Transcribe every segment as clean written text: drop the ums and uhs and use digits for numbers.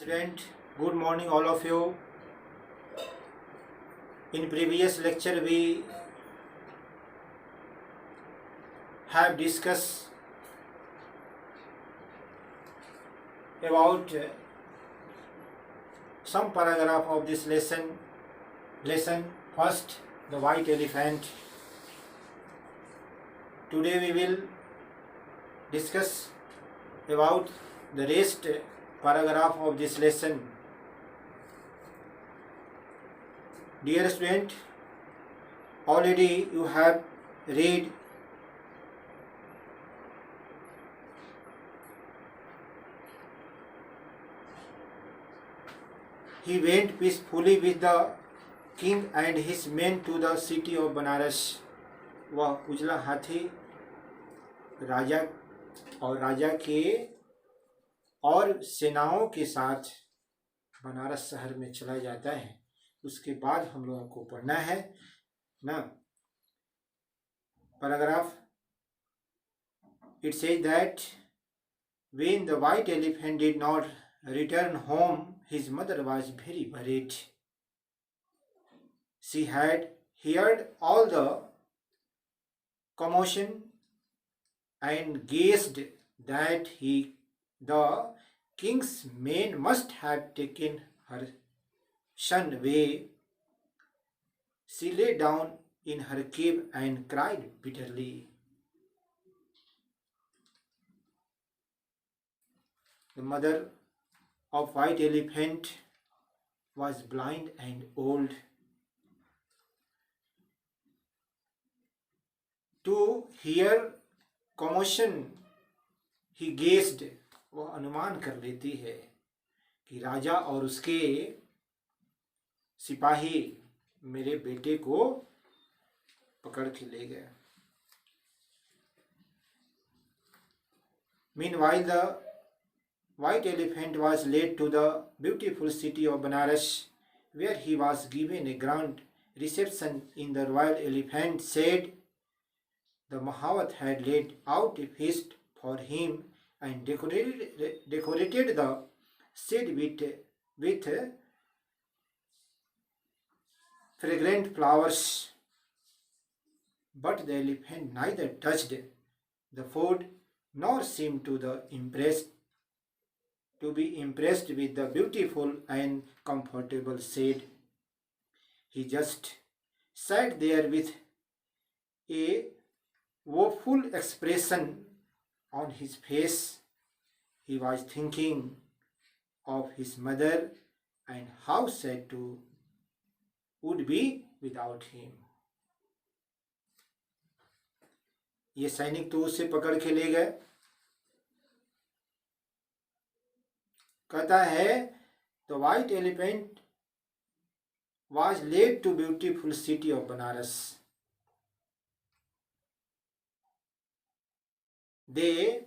Student, good morning all of you. In previous lecture we have discussed about some paragraph of this lesson. First, the white elephant. Today we will discuss about the rest paragraph of this lesson. Dear student, already you have read he went peacefully with the king and his men to the city of Banaras. वह उजला हाथी राजा और राजा के और सेनाओं के साथ बनारस शहर में चला जाता है. उसके बाद हम लोगों को पढ़ना है ना paragraph. It says that when the white elephant did not return home, his mother was very worried. She had heard all the commotion and guessed that the king's men must have taken her son away. She lay down in her cave and cried bitterly. The mother of white elephant was blind and old. To hear commotion, he guessed, वह अनुमान कर लेती है कि राजा और उसके सिपाही मेरे बेटे को पकड़ के ले गए. Meanwhile, the white elephant was led to the beautiful city of Banaras, where he was given a grand reception in the royal elephant said. The Mahawat had laid out a feast for him and decorated the shed with fragrant flowers. But the elephant neither touched the food nor seemed to be impressed with the beautiful and comfortable shed. He just sat there with a woeful expression on his face. He was thinking of his mother and how sad too would be without him. ये सैनिक तो उसे पकड़ के ले गए. कहता है the white elephant was led to beautiful city of Banaras. They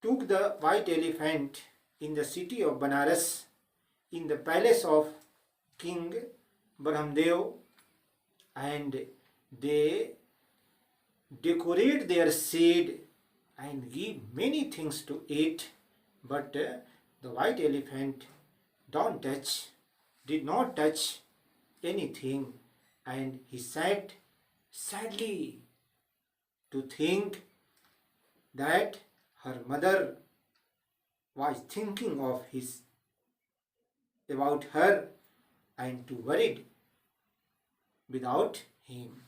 took the white elephant in the city of Banaras, in the palace of King Brahmadev, and they decorate their shed and give many things to eat. But the white elephant did not touch anything, and he sat sadly to think that her mother was thinking about her and too worried without him.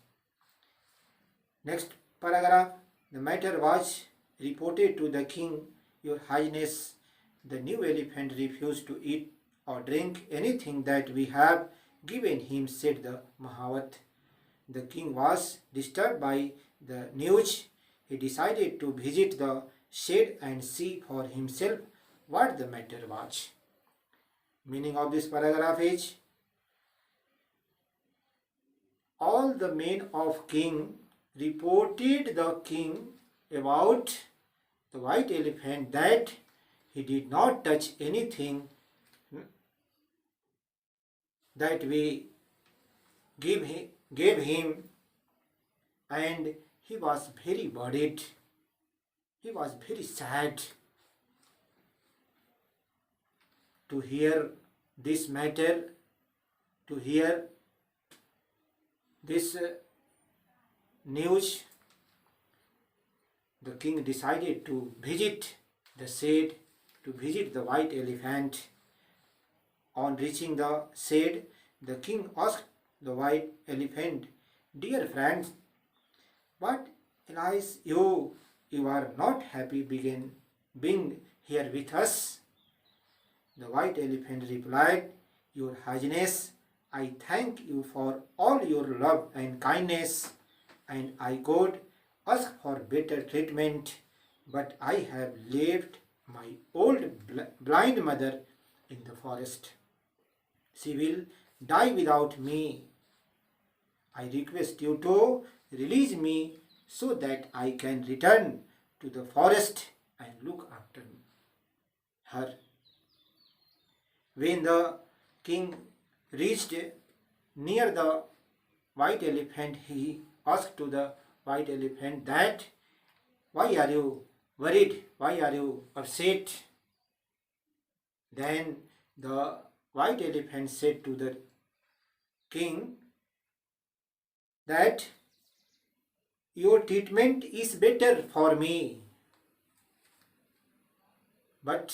Next paragraph. The matter was reported to the king. Your Highness, the new elephant refused to eat or drink anything that we have given him, said the Mahawat. The king was disturbed by the news. He decided to visit the shed and see for himself what the matter was. Meaning of this paragraph is, all the men of king reported the king about the white elephant that he did not touch anything that we gave him, and he was very worried. He was very sad. to hear this matter, to hear this news, the king decided to visit the shed, to visit the white elephant. On reaching the shed, the king asked the white elephant, "Dear friends, what ails you? You are not happy being here with us?" The white elephant replied, "Your Highness, I thank you for all your love and kindness, and I could ask for better treatment, but I have left my old blind mother in the forest. She will die without me. I request you to release me so that I can return to the forest and look after her." When the king reached near the white elephant, he asked to the white elephant that, "Why are you worried? Why are you upset?" Then the white elephant said to the king that, "Your treatment is better for me, but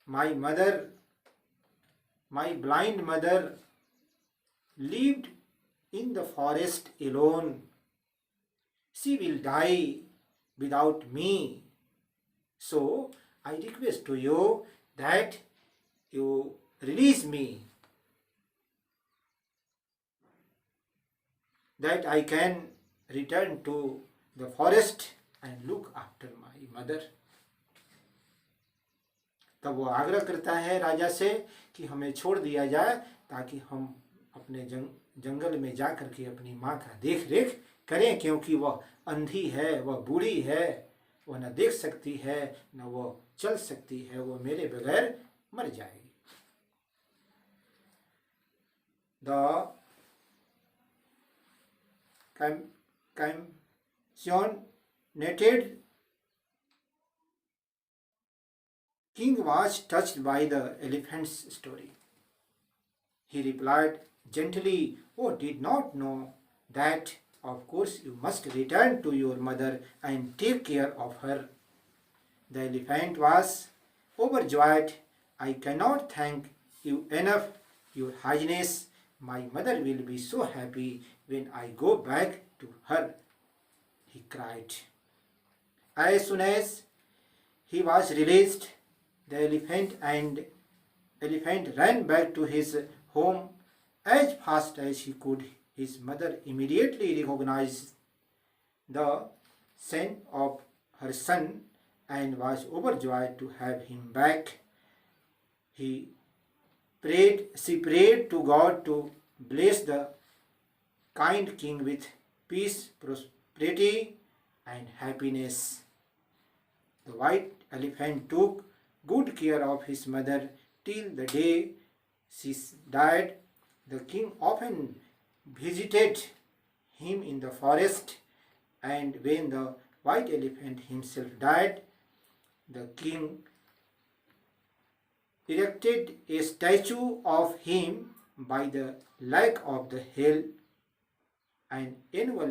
my mother, my blind mother, lived in the forest alone. She will die without me. So I request to you that you release me, that I can return to the forest and look after my mother." तब वो आग्रह करता है राजा से कि हमें छोड़ दिया जाए ताकि हम अपने जंगल में जा कर के अपनी माँ का देख रेख करें, क्योंकि वह अंधी है, वह बूढ़ी है, वह न देख सकती है न वह चल सकती है, वह मेरे बगैर मर जाएगी। The compassionated king was touched by the elephant's story. He replied gently, "Oh, did not know that. Of course, you must return to your mother and take care of her." The elephant was overjoyed. "I cannot thank you enough, Your Highness. My mother will be so happy when I go back to her," he cried. As soon as he was released, the elephant ran back to his home as fast as he could. His mother immediately recognized the scent of her son and was overjoyed to have him back. She prayed to God to bless the kind king with peace, prosperity, and happiness. The white elephant took good care of his mother till the day she died. The king often visited him in the forest, and when the white elephant himself died, the king erected a statue of him by the lake of the hill, an annual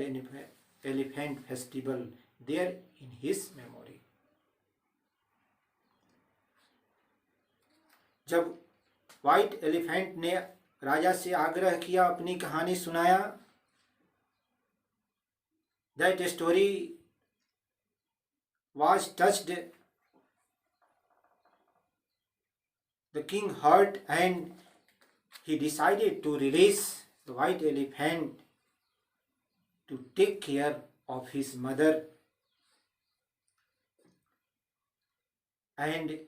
elephant festival there in his memory. जब white elephant ने राजा से आग्रह किया, अपनी कहानी सुनाया, that story was touched the king heard, and he decided to release the white elephant to take care of his mother, and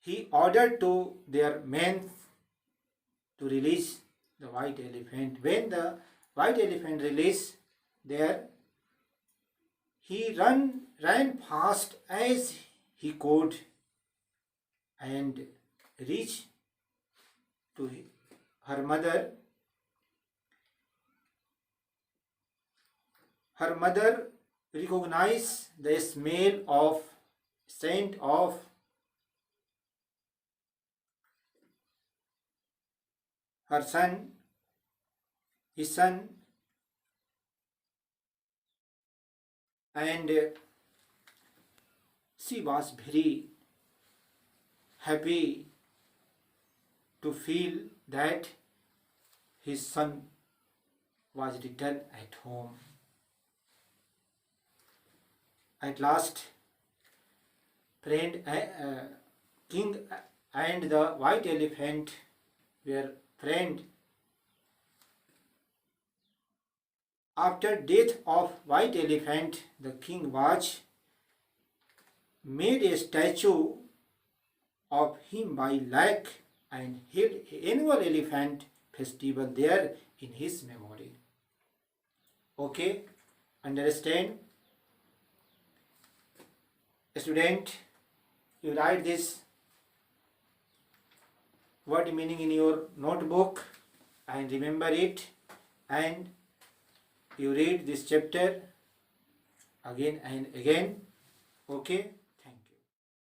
he ordered to their men to release the white elephant. When the white elephant released there, he ran fast as he could and reached to her mother. Her mother recognized the smell of scent of her son, his son, and she was very happy to feel that his son was returned at home. At last, king and the white elephant were friends. After death of white elephant, the king was made a statue of him by lake and held annual elephant festival there in his memory. Okay, understand? Student, you write this word meaning in your notebook and remember it, and you read this chapter again and again. Okay.